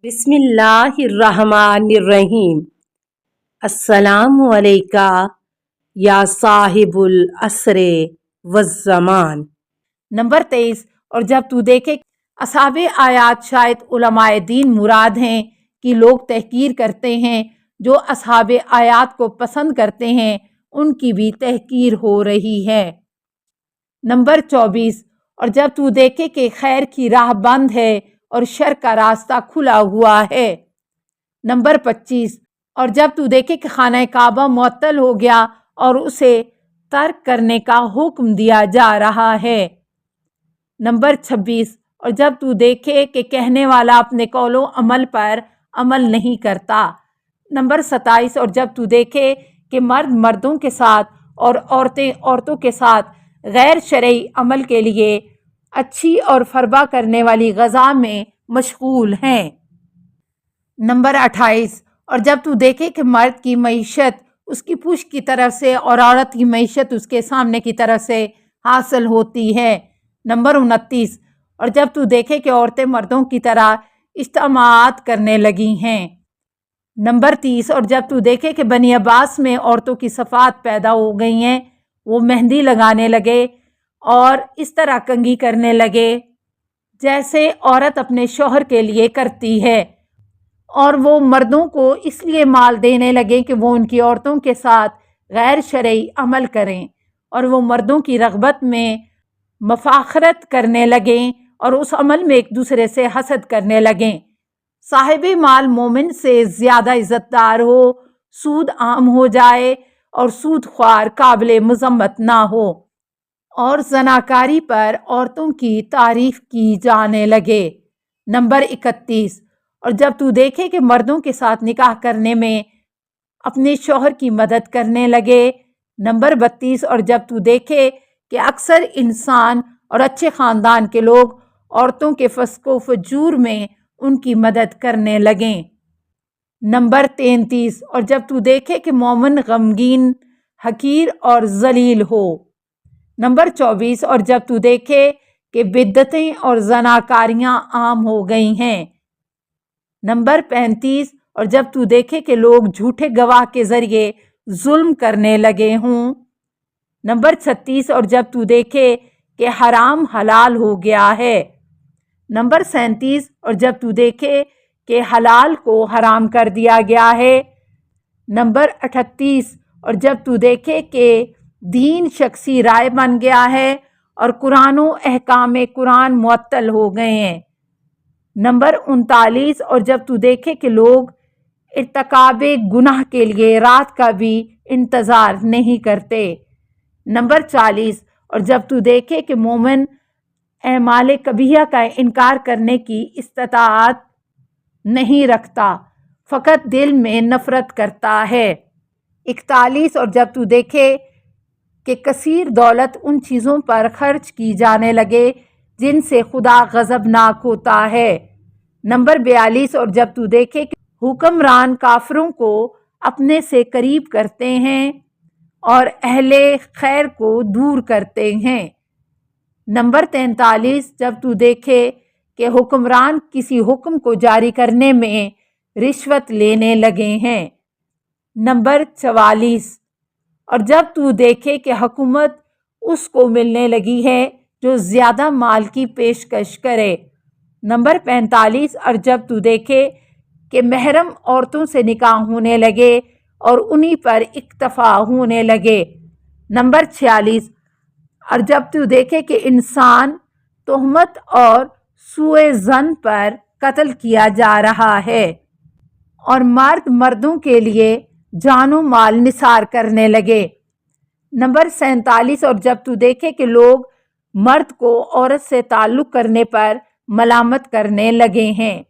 بسم اللہ الرحمن الرحیم۔ السلام علیکہ یا صاحب العصر والزمان۔ نمبر 23، اور جب تو دیکھے اصحاب آیات شاید علماء دین مراد ہیں کہ لوگ تحقیر کرتے ہیں، جو اصحاب آیات کو پسند کرتے ہیں ان کی بھی تحقیر ہو رہی ہے۔ نمبر 24، اور جب تو دیکھے کہ خیر کی راہ بند ہے اور شر کا راستہ کھلا ہوا ہے۔ نمبر 25، اور جب تو دیکھے کہ خانہ کعبہ معطل ہو گیا اور اسے ترک کرنے کا حکم دیا جا رہا ہے۔ نمبر 26، اور جب تو دیکھے کہ کہنے والا اپنے قول و عمل پر عمل نہیں کرتا۔ نمبر 27، اور جب تو دیکھے کہ مرد مردوں کے ساتھ اور عورتیں عورتوں کے ساتھ غیر شرعی عمل کے لیے اچھی اور فربہ کرنے والی غذا میں مشغول ہیں۔ نمبر 28، اور جب تو دیکھے کہ مرد کی معیشت اس کی پشت کی طرف سے اور عورت کی معیشت اس کے سامنے کی طرف سے حاصل ہوتی ہے۔ نمبر 29، اور جب تو دیکھے کہ عورتیں مردوں کی طرح اجتماعات کرنے لگی ہیں۔ نمبر 30، اور جب تو دیکھے کہ بنی عباس میں عورتوں کی صفات پیدا ہو گئی ہیں، وہ مہندی لگانے لگے اور اس طرح کنگھی کرنے لگے جیسے عورت اپنے شوہر کے لیے کرتی ہے، اور وہ مردوں کو اس لیے مال دینے لگے کہ وہ ان کی عورتوں کے ساتھ غیر شرعی عمل کریں، اور وہ مردوں کی رغبت میں مفاخرت کرنے لگیں اور اس عمل میں ایک دوسرے سے حسد کرنے لگیں۔ صاحب مال مومن سے زیادہ عزت دار ہو، سود عام ہو جائے اور سود خوار قابل مذمت نہ ہو، اور زناکاری پر عورتوں کی تعریف کی جانے لگے۔ نمبر 31، اور جب تو دیکھے کہ مردوں کے ساتھ نکاح کرنے میں اپنے شوہر کی مدد کرنے لگے۔ نمبر 32، اور جب تو دیکھے کہ اکثر انسان اور اچھے خاندان کے لوگ عورتوں کے فسق و فجور میں ان کی مدد کرنے لگیں۔ نمبر 33، اور جب تو دیکھے کہ مومن غمگین، حقیر اور ذلیل ہو۔ نمبر 24، اور جب تو دیکھے کہ بدعتیں اور زناکاریاں عام ہو گئی ہیں۔ نمبر 35، اور جب تو دیکھے کہ لوگ جھوٹے گواہ کے ذریعے ظلم کرنے لگے ہوں۔ نمبر 36، اور جب تو دیکھے کہ حرام حلال ہو گیا ہے۔ نمبر 37، اور جب تو دیکھے کہ حلال کو حرام کر دیا گیا ہے۔ نمبر 38، اور جب تو دیکھے کہ دین شخصی رائے بن گیا ہے اور قرآن و احکام قرآن معطل ہو گئے ہیں۔ نمبر 39، اور جب تو دیکھے کہ لوگ ارتکاب گناہ کے لیے رات کا بھی انتظار نہیں کرتے۔ نمبر 40، اور جب تو دیکھے کہ مومن اعمال قبیحہ کا انکار کرنے کی استطاعت نہیں رکھتا، فقط دل میں نفرت کرتا ہے۔ 41، اور جب تو دیکھے کہ کثیر دولت ان چیزوں پر خرچ کی جانے لگے جن سے خدا غضبناک ہوتا ہے۔ نمبر 42، اور جب تو دیکھے کہ حکمران کافروں کو اپنے سے قریب کرتے ہیں اور اہل خیر کو دور کرتے ہیں۔ نمبر 43، جب تو دیکھے کہ حکمران کسی حکم کو جاری کرنے میں رشوت لینے لگے ہیں۔ نمبر 44، اور جب تو دیکھے کہ حکومت اس کو ملنے لگی ہے جو زیادہ مال کی پیشکش کرے۔ نمبر 45، اور جب تو دیکھے کہ محرم عورتوں سے نکاح ہونے لگے اور انہی پر اکتفا ہونے لگے۔ نمبر 46، اور جب تو دیکھے کہ انسان تہمت اور سوء ظن پر قتل کیا جا رہا ہے اور مرد مردوں کے لیے جان و مال نثار کرنے لگے۔ نمبر 47، اور جب تو دیکھے کہ لوگ مرد کو عورت سے تعلق کرنے پر ملامت کرنے لگے ہیں۔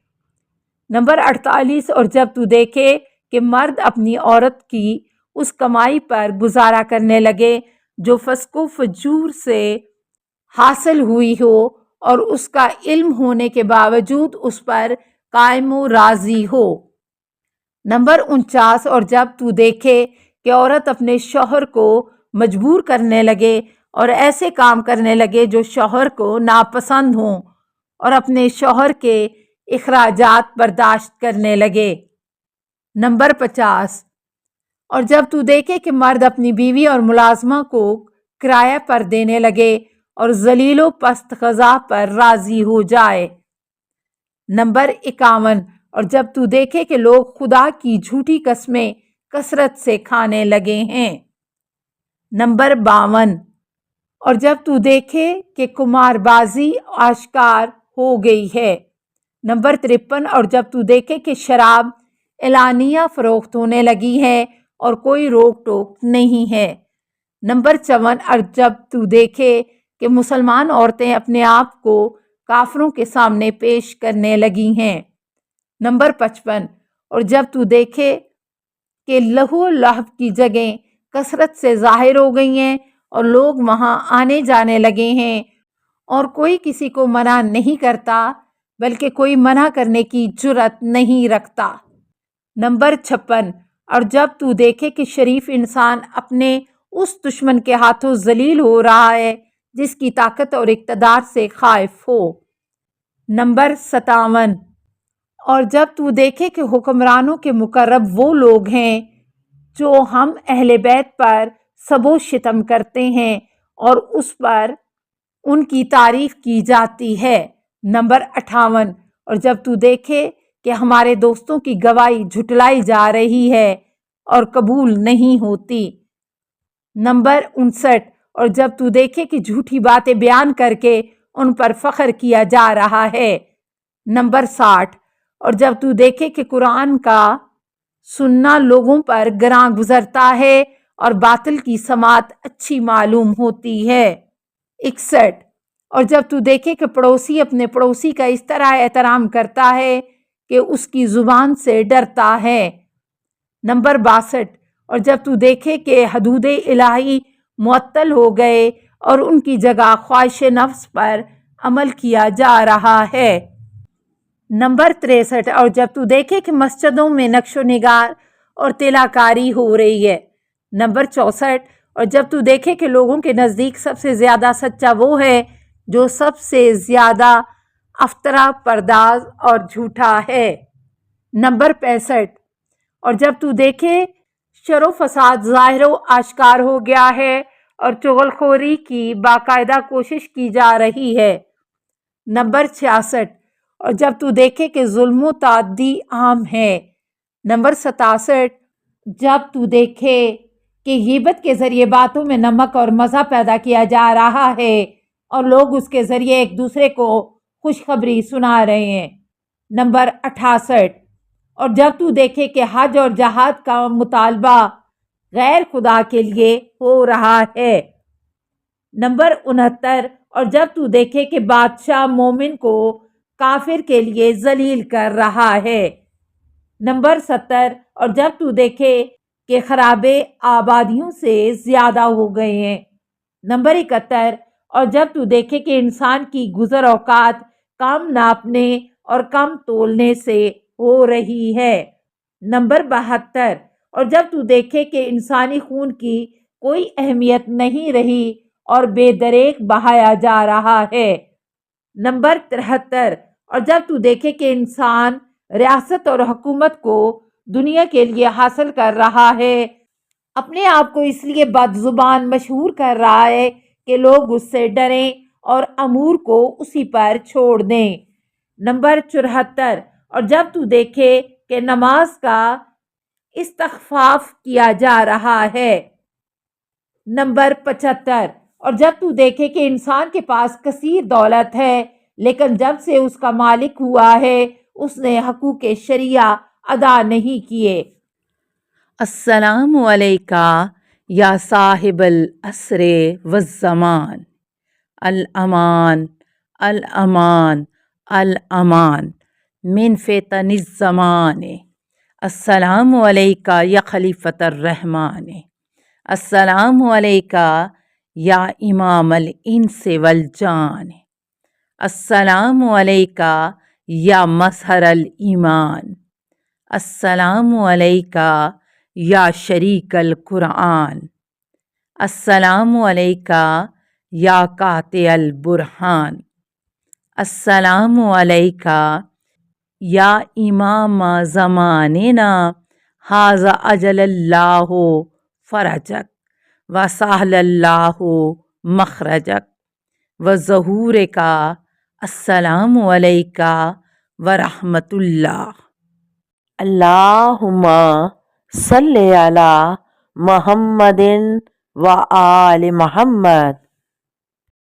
نمبر 48، اور جب تو دیکھے کہ مرد اپنی عورت کی اس کمائی پر گزارا کرنے لگے جو فسق و فجور سے حاصل ہوئی ہو اور اس کا علم ہونے کے باوجود اس پر قائم و راضی ہو۔ نمبر 49، اور جب تو دیکھے کہ عورت اپنے شوہر کو مجبور کرنے لگے اور ایسے کام کرنے لگے جو شوہر کو ناپسند ہوں اور اپنے شوہر کے اخراجات برداشت کرنے لگے۔ نمبر 50، اور جب تو دیکھے کہ مرد اپنی بیوی اور ملازمہ کو کرایہ پر دینے لگے اور ذلیل و پست غذا پر راضی ہو جائے۔ نمبر 51، اور جب تو دیکھے کہ لوگ خدا کی جھوٹی قسمیں کثرت سے کھانے لگے ہیں۔ نمبر 52، اور جب تو دیکھے کہ قمار بازی آشکار ہو گئی ہے۔ نمبر 53، اور جب تو دیکھے کہ شراب اعلانیہ فروخت ہونے لگی ہے اور کوئی روک ٹوک نہیں ہے۔ نمبر 54، اور جب تو دیکھے کہ مسلمان عورتیں اپنے آپ کو کافروں کے سامنے پیش کرنے لگی ہیں۔ نمبر 55، اور جب تو دیکھے کہ لہو و لہب کی جگہیں کثرت سے ظاہر ہو گئی ہیں اور لوگ وہاں آنے جانے لگے ہیں اور کوئی کسی کو منع نہیں کرتا بلکہ کوئی منع کرنے کی جرأت نہیں رکھتا۔ نمبر 56، اور جب تو دیکھے کہ شریف انسان اپنے اس دشمن کے ہاتھوں ذلیل ہو رہا ہے جس کی طاقت اور اقتدار سے خائف ہو۔ نمبر 57، اور جب تو دیکھے کہ حکمرانوں کے مقرب وہ لوگ ہیں جو ہم اہل بیت پر سب و شتم کرتے ہیں اور اس پر ان کی تعریف کی جاتی ہے۔ نمبر 58، اور جب تو دیکھے کہ ہمارے دوستوں کی گواہی جھٹلائی جا رہی ہے اور قبول نہیں ہوتی۔ نمبر 59، اور جب تو دیکھے کہ جھوٹی باتیں بیان کر کے ان پر فخر کیا جا رہا ہے۔ نمبر 60، اور جب تو دیکھے کہ قرآن کا سننا لوگوں پر گراں گزرتا ہے اور باطل کی سماعت اچھی معلوم ہوتی ہے۔ 61، اور جب تو دیکھے کہ پڑوسی اپنے پڑوسی کا اس طرح احترام کرتا ہے کہ اس کی زبان سے ڈرتا ہے۔ نمبر 62، اور جب تو دیکھے کہ حدود الہی معطل ہو گئے اور ان کی جگہ خواہش نفس پر عمل کیا جا رہا ہے۔ نمبر 63، اور جب تو دیکھے کہ مسجدوں میں نقش و نگار اور طلا کاری ہو رہی ہے۔ نمبر 64، اور جب تو دیکھے کہ لوگوں کے نزدیک سب سے زیادہ سچا وہ ہے جو سب سے زیادہ افطرا پرداز اور جھوٹا ہے۔ نمبر 65، اور جب تو دیکھے شر و فساد ظاہر و آشکار ہو گیا ہے اور چغل خوری کی باقاعدہ کوشش کی جا رہی ہے۔ نمبر 66، اور جب تو دیکھے کہ ظلم و تعدی عام ہے۔ نمبر 67، جب تو دیکھے کہ غیبت کے ذریعے باتوں میں نمک اور مزہ پیدا کیا جا رہا ہے اور لوگ اس کے ذریعے ایک دوسرے کو خوشخبری سنا رہے ہیں۔ نمبر 68، اور جب تو دیکھے کہ حج اور جہاد کا مطالبہ غیر خدا کے لیے ہو رہا ہے۔ نمبر 69، اور جب تو دیکھے کہ بادشاہ مومن کو کافر کے لیے ذلیل کر رہا ہے۔ نمبر 70، اور جب تو دیکھے کہ خرابے آبادیوں سے زیادہ ہو گئے ہیں۔ نمبر 71، اور جب تو دیکھے کہ انسان کی گزر اوقات کم ناپنے اور کم تولنے سے ہو رہی ہے۔ نمبر 72، اور جب تو دیکھے کہ انسانی خون کی کوئی اہمیت نہیں رہی اور بے دریغ بہایا جا رہا ہے۔ نمبر 73، اور جب تو دیکھے کہ انسان ریاست اور حکومت کو دنیا کے لیے حاصل کر رہا ہے، اپنے آپ کو اس لیے بد زبان مشہور کر رہا ہے کہ لوگ اس سے ڈریں اور امور کو اسی پر چھوڑ دیں۔ نمبر 74، اور جب تو دیکھے کہ نماز کا استخفاف کیا جا رہا ہے۔ نمبر 75، اور جب تو دیکھے کہ انسان کے پاس کثیر دولت ہے لیکن جب سے اس کا مالک ہوا ہے اس نے حقوق شریعہ ادا نہیں کیے۔ السلام علیکہ یا صاحب العصر والزمان، الامان الامان الامان من فتن الزمان، السلام علیکہ یا خلیفۃ الرحمن، السلام علیکہ یا امام الانس والجان، السلام علیکہ یا مظہر الایمان، السلام علیکہ یا شریک القرآن، السلام علیکہ یا قاطع البرہان، السلام علیکہ یا امام زماننا حاذا اجل اللہ فرجک وسہل اللہ مخرجک وظہور کا السلام علیکہ ورحمۃ اللہ۔ اللہم صلی علی محمد و آل محمد